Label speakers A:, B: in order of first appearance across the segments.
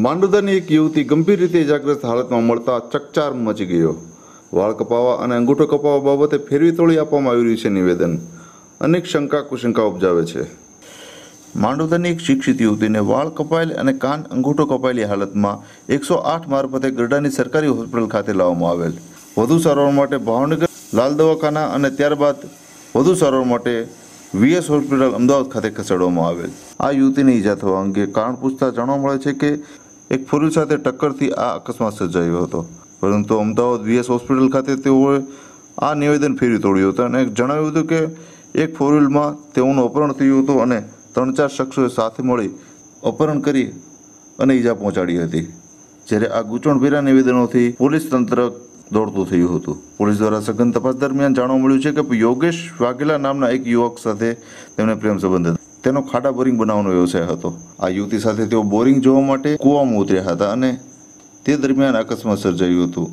A: માંડોદરાની એક યુવતી ગંભીર રીતે ઇજાગ્રસ્ત હાલતમાં મળતા ચકચાર મચી ગયો। વાળ કપાવવા અને અંગૂઠો કપાવવા બાબતે ફેરવી તોડી આપવામાં આવી રહ્યું છે નિવેદન। અનેક શંકા કુશંકા ઉપજાવે છે। માંડોદરાની એક શિક્ષિત યુવતીને વાળ કપાયેલ અને કાન અંગૂઠો કપાયેલી હાલતમાં 108 મારફતે ગરડાની સરકારી હોસ્પિટલ ખાતે લાવવામાં આવેલ। વધુ સારવાર માટે ભાવનગર લાલ દવાખાના અને ત્યારબાદ વધુ સારવાર માટે વીએસ હોસ્પિટલ અમદાવાદ ખાતે ખસેડવામાં આવેલ। આ યુવતીને ઈજા થવા અંગે કારણ પૂછતા જાણવા મળે છે કે એક ફોર વ્હીલ સાથે ટક્કરથી આ અકસ્માત સર્જાયો હતો, પરંતુ અમદાવાદ વીએસ હોસ્પિટલ ખાતે તેઓએ આ નિવેદન ફેરવી તોડ્યું હતું અને જણાવ્યું હતું કે એક ફોર વ્હીલમાં તેઓનું અપહરણ થયું હતું અને 3-4 શખ્સોએ સાથે મળી અપહરણ કરી અને ઈજા પહોંચાડી હતી। જ્યારે આ ગૂંચવણભેરા નિવેદનોથી પોલીસ તંત્ર દોડતું થયું હતું। પોલીસ દ્વારા સઘન તપાસ દરમિયાન જાણવા મળ્યું છે કે યોગેશ વાઘેલા નામના એક યુવક સાથે તેમને પ્રેમ સંબંધ હતો। તેનો ખાડા બોરિંગ બનાવવાનો વ્યવસાય હતો। આ યુવતી સાથે તેઓ બોરિંગ જોવા માટે કૂવામાં ઉતર્યા હતા અને તે દરમિયાન અકસ્માત સર્જાયું હતું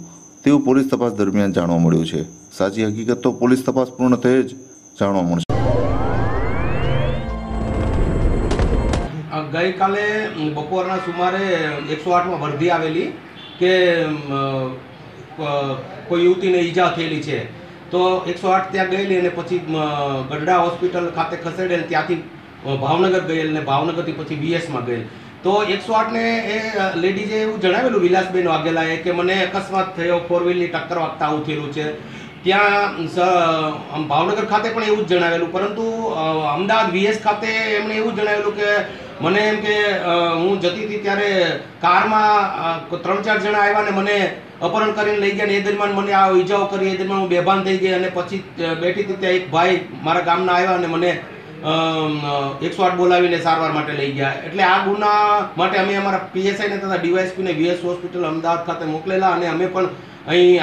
A: તેવું પોલીસ તપાસ દરમિયાન જાણવા મળ્યું છે। સાચી હકીકત તો પોલીસ તપાસ પૂર્ણ થઈ જ જાણવા મળશે।
B: ગઈકાલે બપોરના સુમારે 108માં વર્ધી આવેલી કે કોઈ યુવતીને ઈજા થયેલી છે, તો 108 ત્યાં ગયેલી અને પછી ગઢડા હોસ્પિટલ ખાતે ખસેડેલ, ત્યાંથી ભાવનગર ગયેલ ને ભાવનગરથી પછી વીએસમાં ગયેલ। તો 108ને એ લેડીઝે એવું જણાવેલું, વિલાસબેન વાઘેલાએ, કે મને અકસ્માત થયો, ફોર વ્હીલની ટક્કર વાગતા આવું થયેલું છે। ત્યાં ભાવનગર ખાતે પણ એવું જ જણાવેલું, પરંતુ અમદાવાદ વીએસ ખાતે એમણે એવું જણાવેલું કે મને એમ કે હું જતી હતી ત્યારે કારમાં 3-4 જણા આવ્યા ને મને અપહરણ કરીને લઈ ગયા ને એ દરમિયાન મને આ ઈજાઓ કરી, એ દરમિયાન હું બેભાન થઈ ગઈ અને પછી બેઠી હતી ત્યાં એક ભાઈ મારા ગામના આવ્યા અને મને 108 બોલાવીને સારવાર માટે લઈ ગયા। એટલે આ ગુના માટે અમે અમારા પીએસઆઈને તથા ડીવાયએસપીને વીએસ હોસ્પિટલ અમદાવાદ ખાતે મોકલેલા અને અમે પણ અહીં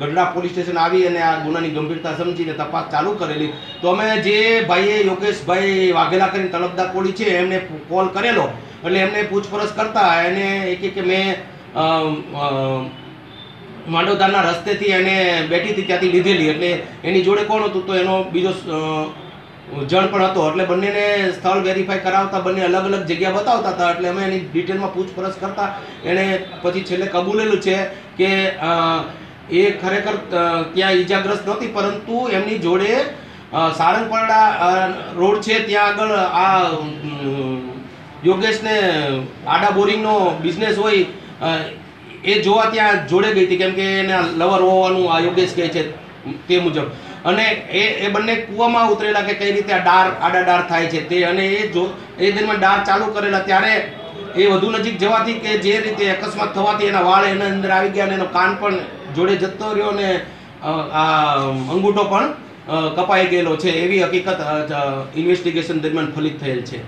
B: ગઢડા પોલીસ સ્ટેશન આવી અને આ ગુનાની ગંભીરતા સમજીને તપાસ ચાલુ કરેલી। તો અમે જે ભાઈએ યોગેશભાઈ વાઘેલા કરીને તળપદા કોળી છે એમને કોલ કરેલો, એટલે એમને પૂછપરછ કરતા એને કે મેં માંડોદરાના રસ્તેથી એને બેઠી હતી ત્યાંથી લીધેલી, એટલે એની જોડે કોણ હતું તો એનો બીજો જણ પણ હતો। એટલે બંનેને સ્થળ વેરીફાઈ કરાવતા બંને અલગ અલગ જગ્યા બતાવતા હતા, એટલે અમે એની ડિટેલમાં પૂછપરછ કરતા એણે પછી છેલ્લે કબૂલેલું છે કે એ ખરેખર ત્યાં ઈજાગ્રસ્ત નહોતી, પરંતુ એમની જોડે સારંગપરડા રોડ છે ત્યાં આગળ આ યોગેશને આડા બોરિંગનો બિઝનેસ હોય એ જોવા ત્યાં જોડે ગઈ હતી, કેમ કે એને લવર હોવાનું આ યોગેશ કહે છે તે મુજબ। અને એ બંને કૂવામાં ઉતરેલા કે કઈ રીતે આડા ડાર થાય છે તે, અને એ દરમિયાન ડાર ચાલુ કરેલા ત્યારે એ વધુ નજીક જવાથી કે જે રીતે અકસ્માત થવાથી એના વાળ એના અંદર આવી ગયા અને એનો કાન પણ જોડે જતો રહ્યો અને આ અંગૂઠો પણ કપાઈ ગયેલો છે, એવી હકીકત ઇન્વેસ્ટિગેશન દરમિયાન ફલિત થયેલ છે।